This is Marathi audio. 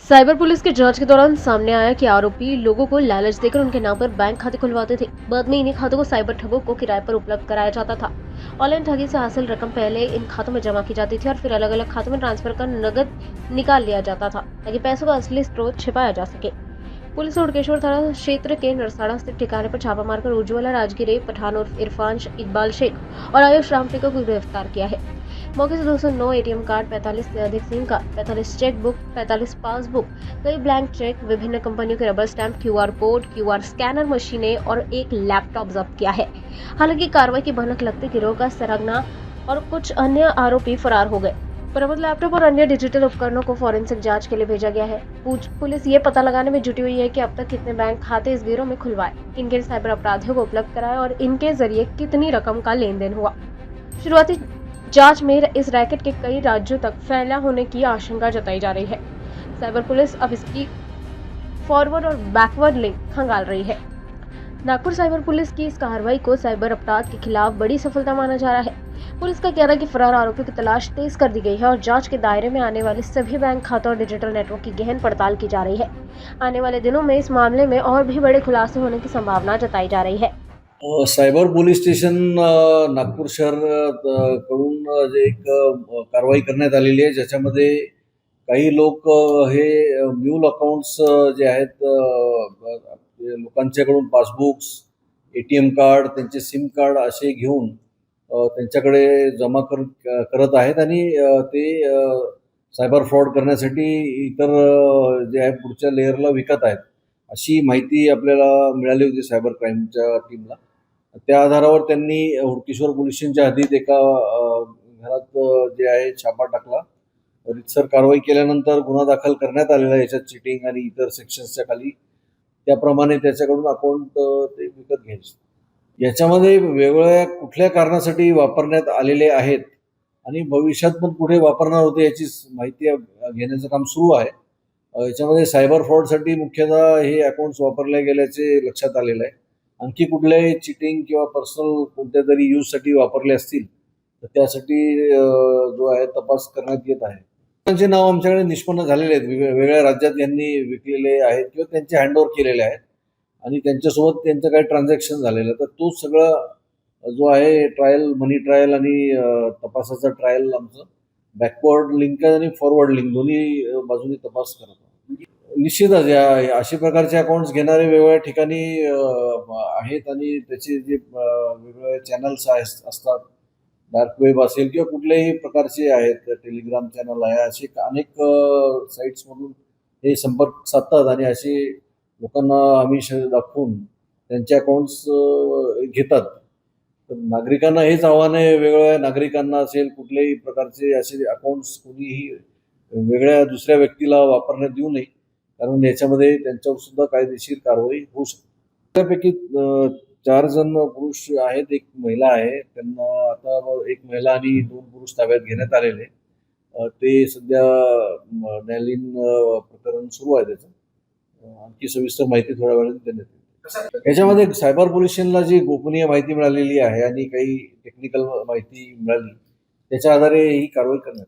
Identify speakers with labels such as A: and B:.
A: साइबर पुलिस की जांच के दौरान सामने आया कि आरोपी लोगों को लालच देकर उनके नाम पर बैंक खाते खुलवाते थे। बाद में इन्हीं खातों को साइबर ठगों को किराए पर उपलब्ध कराया जाता था। ऑनलाइन ठगी से हासिल रकम पहले इन खातों में जमा की जाती थी और फिर अलग अलग खातों में ट्रांसफर कर नकद निकाल लिया जाता था, ताकि पैसों का असली स्रोत छिपाया जा सके। पुलिस ने उड़केश्वर थाना क्षेत्र के नरसाड़ा स्थित ठिकाने पर छापा मारकर उज्ज्वला राजगिरे, पठान उर्फ इरफान इकबाल शेख और आयुष रामटेको को गिरफ्तार किया है। मौके से 209 एटीएम कार्ड, 45 से अधिक SIM card, 45 cheque book, 45 passbook, कई ब्लैंक चेक, विभिन्न कंपनियों के rubber stamp, QR code, QR scanner मशीनें और एक लैपटॉप जब्त किया है। हालांकि कार्रवाई की भनक लगते गिरोह का सरगना और कुछ अन्य आरोपी फरार हो गए। बरामद लैपटॉप और अन्य डिजिटल उपकरणों को फॉरेंसिक जांच के लिए भेजा गया है। पुलिस ये पता लगाने में जुटी हुई है कि अब तक कितने बैंक खाते इस गिरोह में खुलवाए, किन साइबर अपराधियों को उपलब्ध कराया और इनके जरिए कितनी रकम का लेन देन हुआ। शुरुआती जांच में इस रैकेट के कई राज्यों तक फैला होने की आशंका जताई जा रही है। साइबर पुलिस अब इसकी फॉरवर्ड और बैकवर्ड लिंक खंगाल रही है। नागपुर साइबर पुलिस की इस कार्रवाई को साइबर अपराध के खिलाफ बड़ी सफलता माना जा रहा है। पुलिस का कहना है कि फरार आरोपियों की तलाश तेज कर दी गई है और जांच के दायरे में आने वाले सभी बैंक खातों और डिजिटल नेटवर्क की गहन पड़ताल की जा रही है। आने वाले दिनों में इस मामले में और भी बड़े खुलासे होने की संभावना जताई जा रही है।
B: सायबर पोलीस स्टेशन नागपूर शहर कडून जे एक कारवाई करण्यात आलेली आहे, ज्याच्यामध्ये काही लोक हे म्यूल अकाउंट्स जे आहेत लोकांच्याकडून पासबुक्स, एटीएम कार्ड, त्यांचे सिम कार्ड असे घेऊन त्यांच्याकडे जमा करत आहेत आणि ते सायबर फ्रॉड करण्यासाठी इतर जे आहे पुढच्या लेअरला विकत आहेत, अशी माहिती आपल्याला मिळाली होती सायबर क्राईमच्या टीमला. त्या आधारावर त्यांनी हुडकेश्वर पोलीस स्टेशनच्या हद्दीत एका घरात जे आहे छापा टाकला. रितसर कारवाई केल्यानंतर गुन्हा दाखल करण्यात आलेला आहे याच्यात चिटिंग आणि इतर सेक्शन्सच्या खाली. त्याप्रमाणे त्याच्याकडून अकाउंट ते विकत घ्यायचे. याच्यामध्ये वेगवेगळ्या कुठल्या कारणासाठी वापरण्यात आलेले आहेत आणि भविष्यात पण कुठे वापरणार होते याची माहिती घेण्याचं काम सुरू आहे. याच्यामध्ये सायबर फ्रॉडसाठी मुख्यतः हे अकाउंट्स वापरले गेल्याचे लक्षात आलेलं आहे. आणखी कुठल्याही चिटिंग किंवा पर्सनल कोणत्या तरी यूजसाठी वापरले असतील तर त्यासाठी जो आहे तपास करण्यात येत आहे. त्यांचे नाव आमच्याकडे निष्पन्न झालेले आहेत. वेगवेगळ्या राज्यात यांनी विकलेले आहेत किंवा त्यांचे हँडओव्हर केलेले आहेत आणि त्यांच्यासोबत त्यांचं काही ट्रान्झॅक्शन झालेलं आहे. तर तो सगळा जो आहे ट्रायल, मनी ट्रायल आणि तपासाचा ट्रायल आमचं बॅकवर्ड लिंक आणि फॉरवर्ड लिंक दोन्ही बाजूनी तपास करत आहोत. निश्चितच अशा प्रकारचे अकाउंट्स घेणारे वेगवेगळ्या ठिकाणी आहेत आणि त्याचे जे वेगवेगळे चॅनल्स असतात, डार्क वेब असेल किंवा कुठल्याही प्रकारचे आहेत, टेलिग्राम चॅनल आहे, असे अनेक साईट्समधून हे संपर्क साधतात आणि असे लोकांना आमिष दाखवून त्यांचे अकाउंट्स घेतात. तर नागरिकांना हेच आव्हान आहे, वेगवेगळ्या नागरिकांना असेल कुठल्याही प्रकारचे असे अकाउंट्स कोणीही वेगळ्या दुसऱ्या व्यक्तीला वापरण्यात देऊ नये, कारण याच्यामध्ये त्यांच्यावर सुद्धा कायदेशीर कारवाई होऊ शकते. त्यापैकी 4 जण पुरुष आहेत, 1 महिला आहे. त्यांना आता एक महिला आणि 2 पुरुष ताब्यात घेण्यात आलेले. ते सध्या न्यायालयीन प्रकरण सुरू आहे त्याचं. आणखी सविस्तर माहिती थोड्या वेळाने देण्यात येईल. याच्यामध्ये सायबर पोलीस स्टेशनला जी गोपनीय माहिती मिळालेली आहे आणि काही टेक्निकल माहिती मिळाली, त्याच्या आधारे ही कारवाई करण्यात